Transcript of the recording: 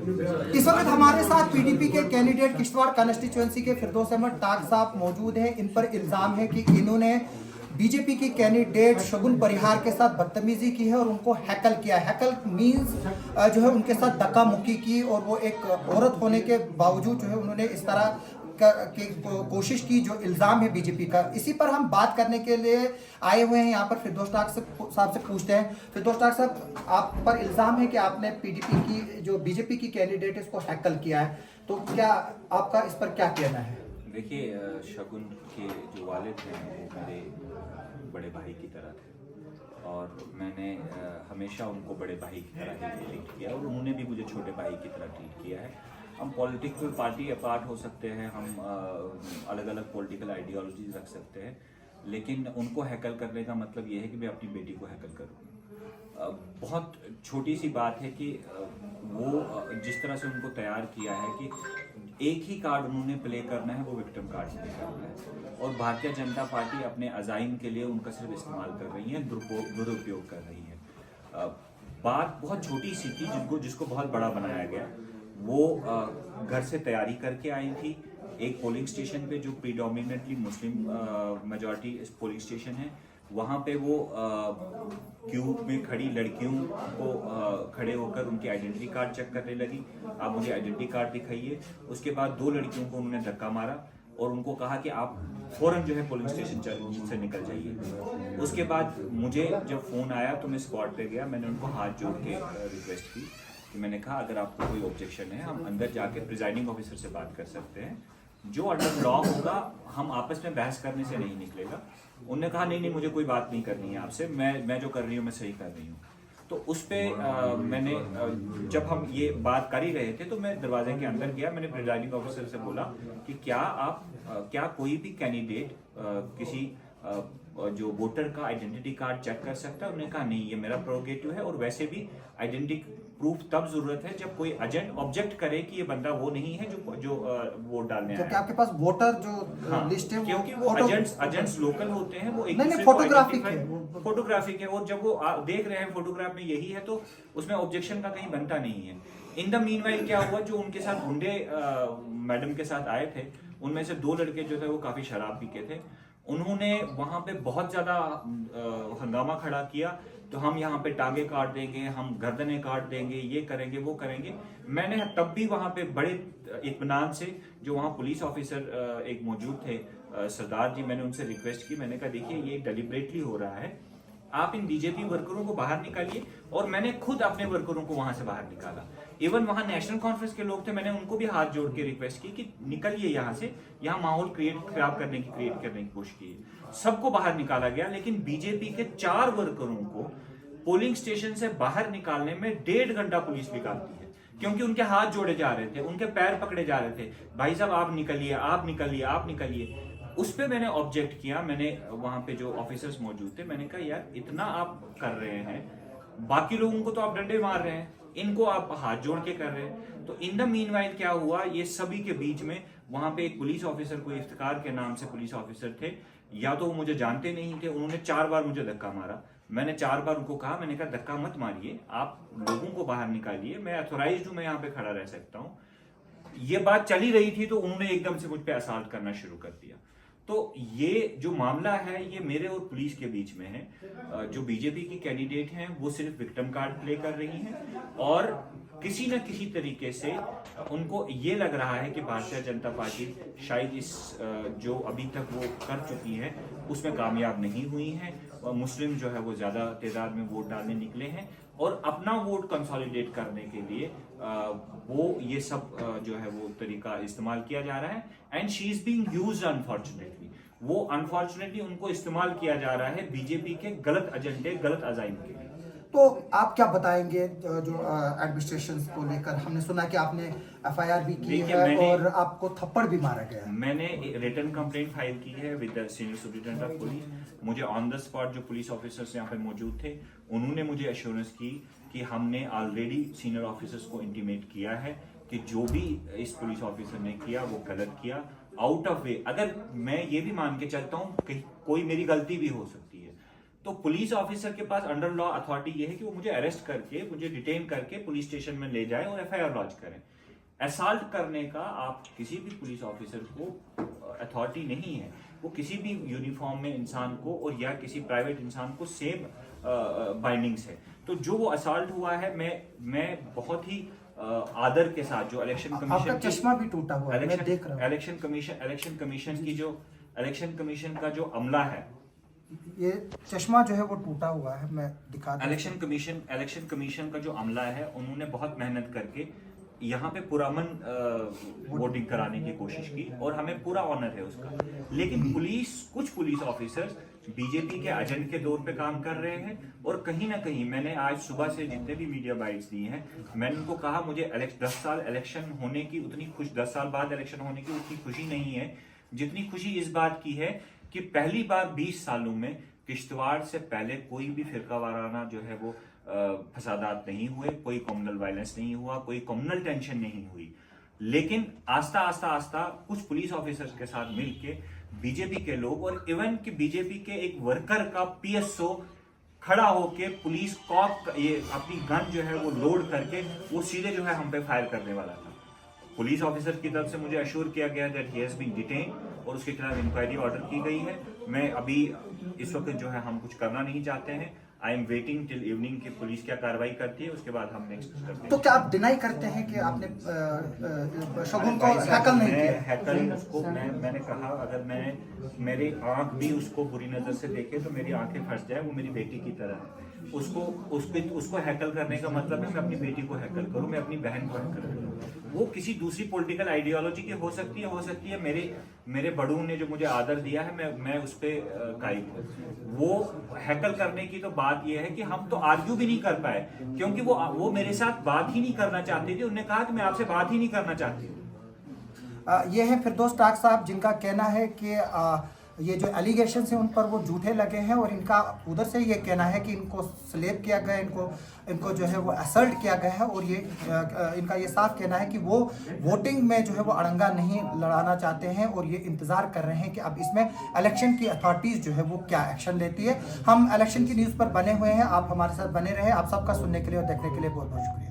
इस वक्त हमारे साथ पीडीपी के कैंडिडेट किश्तवाड़ कॉन्स्टिट्यूएंसी के फिरदौस अहमद टाक साहब मौजूद हैं। इन पर इल्जाम है कि इन्होंने बीजेपी की कैंडिडेट शगुन परिहार के साथ बदतमीजी की है और उनको हैकल किया है। हैकल मींस जो है उनके साथ धक्का मुक्की की और वो एक औरत होने के बावजूद जो है उन्होंने इस तरह की कोशिश की, जो इल्ज़ाम है बीजेपी का। इसी पर हम बात करने के लिए आए हुए हैं यहाँ पर। फिरदौस टाक साहब से पूछते हैं। फिरदौस टाक साहब, आप पर इल्ज़ाम है कि आपने पीडीपी की जो बीजेपी की कैंडिडेट है उसको हैकल किया है, तो क्या आपका इस पर क्या कहना है? देखिए, शगुन के जो वालिद हैं वो मेरे बड़े भाई की तरह थे और मैंने हमेशा उनको बड़े भाई की तरह ही ट्रीट किया और उन्होंने भी मुझे छोटे भाई की तरह ट्रीट किया है। हम पॉलिटिकल पार्टी अपार्ट हो सकते हैं, हम अलग अलग पॉलिटिकल आइडियोलॉजीज रख सकते हैं, लेकिन उनको हैकल करने का मतलब ये है कि मैं अपनी बेटी को हैकल करूँ। बहुत छोटी सी बात है कि वो जिस तरह से उनको तैयार किया है कि एक ही कार्ड उन्होंने प्ले करना है, वो विक्टिम कार्ड प्ले करना है और भारतीय जनता पार्टी अपने अजाइम के लिए उनका सिर्फ इस्तेमाल कर रही है, दुरुपयोग कर रही है। बात बहुत छोटी सी थी जिसको बहुत बड़ा बनाया गया। वो घर से तैयारी करके आई थी एक पोलिंग स्टेशन पे जो predominantly Muslim majority polling station है। वहाँ पे वो क्यू में खड़ी लड़कियों को खड़े होकर उनकी आइडेंटिटी कार्ड चेक करने लगी। आप मुझे आइडेंटिटी कार्ड दिखाइए। उसके बाद 2 लड़कियों को उन्होंने धक्का मारा और उनको कहा कि आप फौरन जो है पोलिंग स्टेशन से निकल जाइए। उसके बाद मुझे जब फ़ोन आया तो मैं स्पॉट पे गया। मैंने उनको हाथ जोड़ के रिक्वेस्ट की कि मैंने कहा अगर आपको कोई ऑब्जेक्शन है हम अंदर जाके प्रिजाइडिंग ऑफिसर से बात कर सकते हैं, जो अंडर लॉ होगा हम आपस में बहस करने से नहीं निकलेगा। उन्होंने कहा नहीं मुझे कोई बात नहीं करनी है आपसे, मैं जो कर रही हूँ मैं सही कर रही हूँ। तो उस पर मैंने जब हम ये बात कर ही रहे थे तो मैं दरवाजे के अंदर गया। मैंने प्रिजाइडिंग ऑफिसर से बोला कि क्या कोई भी कैंडिडेट किसी जो वोटर का आइडेंटिटी कार्ड चेक कर सकता है? उन्होंने कहा नहीं, ये मेरा प्रोगेटिव है और वैसे भी आइडेंटिटी प्रूफ तब जरूरत है जब कोई एजेंट ऑब्जेक्ट करे कि ये बंदा वो नहीं है जो वोट डालने आया है। आपके पास वोटर जो लिस्ट है, क्योंकि वो एजेंट्स लोकल होते हैं, वो एक दूसरे फोटोग्राफिक है और जब वो देख रहे हैं फोटोग्राफ में यही है तो उसमें ऑब्जेक्शन का कहीं बनता नहीं है। इन द मीनवाइल क्या हुआ, जो उनके साथ गुंडे मैडम के साथ आए थे उनमें से 2 लड़के जो थे वो काफी शराब पी के थे। उन्होंने वहां पे बहुत ज्यादा हंगामा खड़ा किया। तो हम यहाँ पे टांगे काट देंगे, हम गर्दनें काट देंगे, ये करेंगे वो करेंगे। मैंने तब भी वहां पे बड़े इत्मीनान से, जो वहाँ पुलिस ऑफिसर एक मौजूद थे सरदार जी, मैंने उनसे रिक्वेस्ट की। मैंने कहा देखिए ये डेलिबरेटली हो रहा है, आप इन बीजेपी वर्करों को बाहर निकालिए। और मैंने खुद अपने वर्करों को वहां से बाहर निकाला। इवन वहां नेशनल कॉन्फ्रेंस के लोग थे, मैंने उनको भी हाथ जोड़ के रिक्वेस्ट की कि निकलिए यहाँ से, यहाँ माहौल खराब करने की कोशिश की। सबको बाहर निकाला गया, लेकिन बीजेपी के 4 वर्करों को पोलिंग स्टेशन से बाहर निकालने में 1.5 घंटा पुलिस निकालती है, क्योंकि उनके हाथ जोड़े जा रहे थे, उनके पैर पकड़े जा रहे थे। भाई साहब आप निकलिए, आप निकलिए, आप निकलिए। उस पे मैंने ऑब्जेक्ट किया। मैंने वहां पे जो ऑफिसर्स मौजूद थे, मैंने कहा यार इतना आप कर रहे हैं, बाकी लोगों को तो आप डंडे मार रहे हैं, इनको आप हाथ जोड़ के कर रहे हैं। तो इन द मीनवाइल क्या हुआ, ये सभी के बीच में वहां पे एक पुलिस ऑफिसर, कोई इफ्तिकार के नाम से पुलिस ऑफिसर थे, या तो वो मुझे जानते नहीं थे, उन्होंने 4 बार मुझे धक्का मारा। मैंने 4 बार उनको कहा, मैंने कहा धक्का मत मारिए, आप लोगों को बाहर निकालिए, मैं अथोराइज्ड हूं, मैं यहाँ पे खड़ा रह सकता हूँ। ये बात चली रही थी तो उन्होंने एकदम से मुझ पे असॉल्ट करना शुरू कर दिया। तो ये जो मामला है ये मेरे और पुलिस के बीच में है। जो बीजेपी की कैंडिडेट हैं वो सिर्फ विक्टिम कार्ड प्ले कर रही हैं और किसी न किसी तरीके से उनको ये लग रहा है कि भारतीय जनता पार्टी शायद इस जो अभी तक वो कर चुकी है उसमें कामयाब नहीं हुई है। मुस्लिम जो है वो ज्यादा तादाद में वोट डालने निकले हैं और अपना वोट कंसोलिडेट करने के लिए वो ये सब जो है वो तरीका इस्तेमाल किया जा रहा है। And she is being used unfortunately, वो अनफॉर्चुनेटली उनको इस्तेमाल किया जा रहा है बीजेपी के गलत एजेंडे, गलत अजाइम के लिए। तो आप क्या बताएंगे जो एडमिनिस्ट्रेशन को लेकर? हमने सुना कि आपने एफआईआर भी की है और आपको थप्पड़ भी मारा गया है। मैंने रिटन कंप्लेंट फाइल की है with the senior superintendent of police. मुझे ऑन द स्पॉट जो पुलिस ऑफिसर्स यहाँ पे मौजूद थे उन्होंने मुझे एश्योरेंस की कि हमने ऑलरेडी सीनियर ऑफिसर्स को इंटीमेट किया है कि जो भी इस पुलिस ऑफिसर ने किया वो गलत किया, आउट ऑफ वे। अगर मैं ये भी मान के चलता हूँ कि कोई मेरी गलती भी हो सकती है, तो पुलिस ऑफिसर के पास अंडर लॉ अथॉरिटी ये है कि वो मुझे अरेस्ट करके, मुझे डिटेन करके पुलिस स्टेशन में ले जाए और एफआईआर लॉन्च करें। असॉल्ट करने का आप किसी भी पुलिस ऑफिसर को अथॉरिटी नहीं है। वो किसी भी यूनिफॉर्म में इंसान को और या किसी प्राइवेट इंसान को सेम बाइंडिंग्स है। तो जो वो असॉल्ट हुआ है, मैं बहुत ही आदर के साथ, जो इलेक्शन कमीशन, चश्मा भी टूटा हुआ है, मैं देख रहा हूं। इलेक्शन कमीशन का जो अमला है, ये चश्मा जो है वो टूटा हुआ है, मैं दिखा दूं। इलेक्शन कमीशन का जो अमला है, उन्होंने बहुत मेहनत करके यहाँ पे पुरअमन वोटिंग कराने की कोशिश की और हमें पूरा ऑनर है उसका। लेकिन कुछ पुलिस ऑफिसर्स बीजेपी के एजेंट के तौर पे काम कर रहे हैं। और कहीं ना कहीं मैंने आज सुबह से जितने भी मीडिया बाइट्स दी हैं, मैंने उनको कहा मुझे 10 साल इलेक्शन होने की उतनी 10 साल बाद इलेक्शन होने की उतनी खुशी नहीं है जितनी खुशी इस बात की है कि पहली बार 20 सालों में किश्तवाड़ से पहले कोई भी फिरका वाराना जो है वो फसादात नहीं हुए, कोई कम्युनल वायलेंस नहीं हुआ, कोई कम्युनल टेंशन नहीं हुई। लेकिन आस्ता आस्ता कुछ पुलिस ऑफिसर्स के साथ मिलके बीजेपी के लोग, और इवन कि बीजेपी के एक वर्कर का पीएसओ खड़ा होके पुलिस कॉप ये अपनी गन जो है वो लोड करके वो सीधे जो है हम पे फायर करने वाला था। पुलिस ऑफिसर की तरफ से मुझे अश्योर किया गया that he has been detain और उसके खिलाफ इंक्वायरी ऑर्डर की गई है। मैं अभी इस वक्त जो है हम कुछ करना नहीं चाहते हैं। I am waiting till evening कि पुलिस क्या कार्रवाई करती है, उसके बाद हम नेक्स्ट करते हैं। तो क्या आप डिनाई करते हैं कि आपने शगुन को हैकल नहीं किया? हैकल उसको मैंने कहा, अगर मेरी आंख भी उसको बुरी नजर से देखे तो मेरी आंखें फंस जाए। वो मेरी बेटी की तरह है। उसको हैकल करने का मतलब है मैं अपनी बेटी को हैकल करूं, मैं अपनी बहन को हैकल करूं। वो किसी दूसरी पॉलिटिकल आइडियोलॉजी की हो सकती है। मेरे बड़ों ने जो मुझे आदर दिया है, मैं उस पर कायम हूं। वो हैकल करने की तो बात यह है कि हम तो आर्ग्यू भी नहीं कर पाए, क्योंकि वो मेरे साथ बात ही नहीं करना चाहती थी। उन्होंने कहा कि मैं आपसे बात ही नहीं करना चाहती हूँ। ये है फिरदौस टाक साहब, जिनका कहना है कि ये जो एलिगेशन है उन पर वो झूठे लगे हैं और इनका उधर से ये कहना है कि इनको स्लेप किया गया, इनको जो है वो असल्ट किया गया है। और ये इनका ये साफ कहना है कि वो वोटिंग में जो है वो अड़ंगा नहीं लड़ाना चाहते हैं और ये इंतजार कर रहे हैं कि अब इसमें इलेक्शन की अथॉरिटीज जो है वो क्या एक्शन लेती है। हम इलेक्शन की न्यूज़ पर बने हुए हैं, आप हमारे साथ बने रहे। आप सबका सुनने के लिए और देखने के लिए बहुत बहुत शुक्रिया।